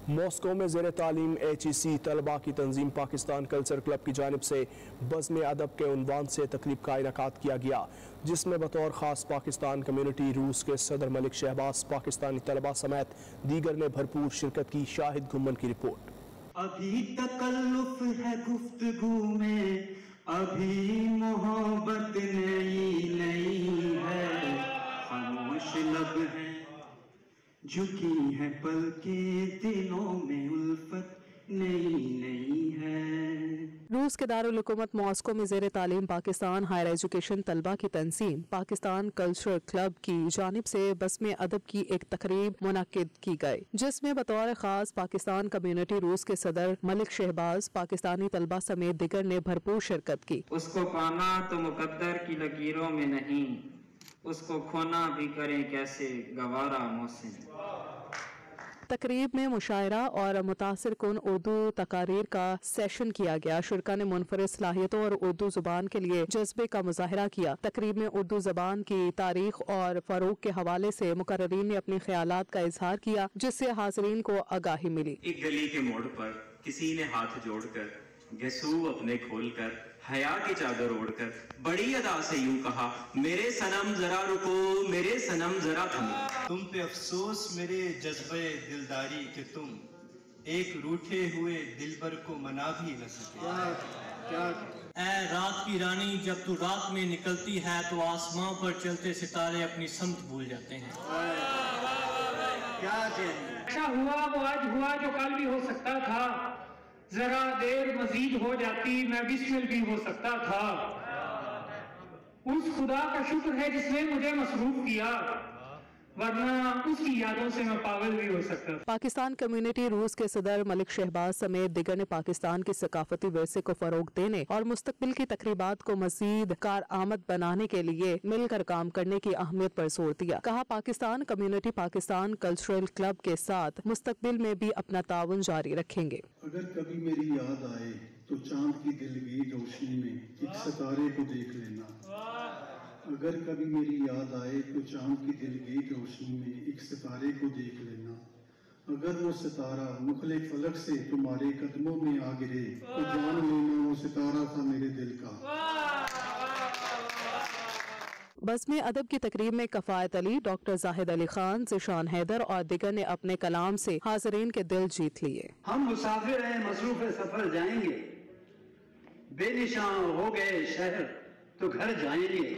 Moscow میں زیر تعلیم HEC طلباء کی تنظیم پاکستان کلچر کلب کی جانب سے بزم ادب کے عنوان سے تقریب کا انعقاد کیا گیا، جس میں بطور خاص پاکستان کمیونٹی روس کے صدر ملک شہباز، پاکستانی طلباء سمیت دیگر نے بھرپور شرکت کی۔ شاہد گھمن کی رپورٹ۔ ابھی تکلف ہے گفتگو میں، ابھی محبت نئی نئی ہے، خاموش لب ہے جھکی ہے پلکیں، دلوں میں الفت نئی نئی ہے۔ روس کے دارالحکومت ماسکو میں زیر تعلیم پاکستان ہائر ایجوکیشن طلباء کی تنظیم پاکستان کلچر کلب کی جانب سے بزم ادب کی ایک تقریب منعقد کی گئی، جس میں بطور خاص پاکستان کمیونٹی روس کے صدر ملک شہباز، پاکستانی طلباء سمیت دیگر نے بھرپور شرکت کی۔ اس کو پانا تو مقدر کی لکیروں میں نہیں، اس کو کھونا بھی کریں کیسے گوارا محسن۔ تقریب میں مشاعرہ اور متاثر کن اردو تقاریر کا سیشن کیا گیا۔ شرکا نے منفرد صلاحیتوں اور اردو زبان کے لیے جذبے کا مظاہرہ کیا۔ تقریب میں اردو زبان کی تاریخ اور فروغ کے حوالے سے مقررین نے اپنے خیالات کا اظہار کیا، جس سے حاضرین کو آگاہی ملی۔ ایک گلی کے موڑ پر کسی نے ہاتھ جوڑ کر، گیسو اپنے کھول کر، حیا کی چادر اوڑھ کر بڑی ادا سے یوں کہا، میرے صنم ذرا رکو، میرے صنم ذرا تھمو۔ تم پہ افسوس میرے جذبے دلداری کہ تم ایک روٹھے ہوئے دلبر کو منا بھی نہ سکے۔ اے رات کی رانی، جب تو رات میں نکلتی ہے تو آسمان پر چلتے ستارے اپنی سمت بھول جاتے ہیں۔ ایسا ہوا وہ آج ہوا جو کل بھی ہو سکتا تھا، ذرا دیر مزید ہو جاتی میں بسمل بھی ہو سکتا تھا۔ اس خدا کا شکر ہے جس نے مجھے مصروف کیا، ورنہ اس کی یادوں سے میں پاگل بھی ہو سکتا تھا۔ پاکستان کمیونٹی روس کے صدر ملک شہباز سمیت دیگر نے پاکستان کے ثقافتی ورثے کو فروغ دینے اور مستقبل کی تقریبات کو مزید کارآمد بنانے کے لیے مل کر کام کرنے کی اہمیت پر زور دیا۔ کہا، Pakistan community Pakistan cultural club کے ساتھ مستقبل میں بھی اپنا تعاون جاری رکھیں گے۔ اگر کبھی میری یاد آئے تو چاند کی دلگیر روشنی میں ایک ستارے کو دیکھ لینا۔ اگر کبھی میری یاد آئے تو چاند کی دلگیر روشنی میں ایک ستارے کو دیکھ لینا۔ اگر وہ ستارہ مخلص فلک سے تمہارے قدموں میں آ گرے تو جان لینا وہ ستارہ تھا میرے دل کا۔ بزم ادب کی تقریب میں کفایت علی، ڈاکٹر زاہد علی خان، ذیشان حیدر اور دیگر نے اپنے کلام سے حاضرین کے دل جیت لیے۔ ہم مسافر ہیں، مصروف سفر جائیں گے، بے نشان ہو گئے شہر تو گھر جائیں گے۔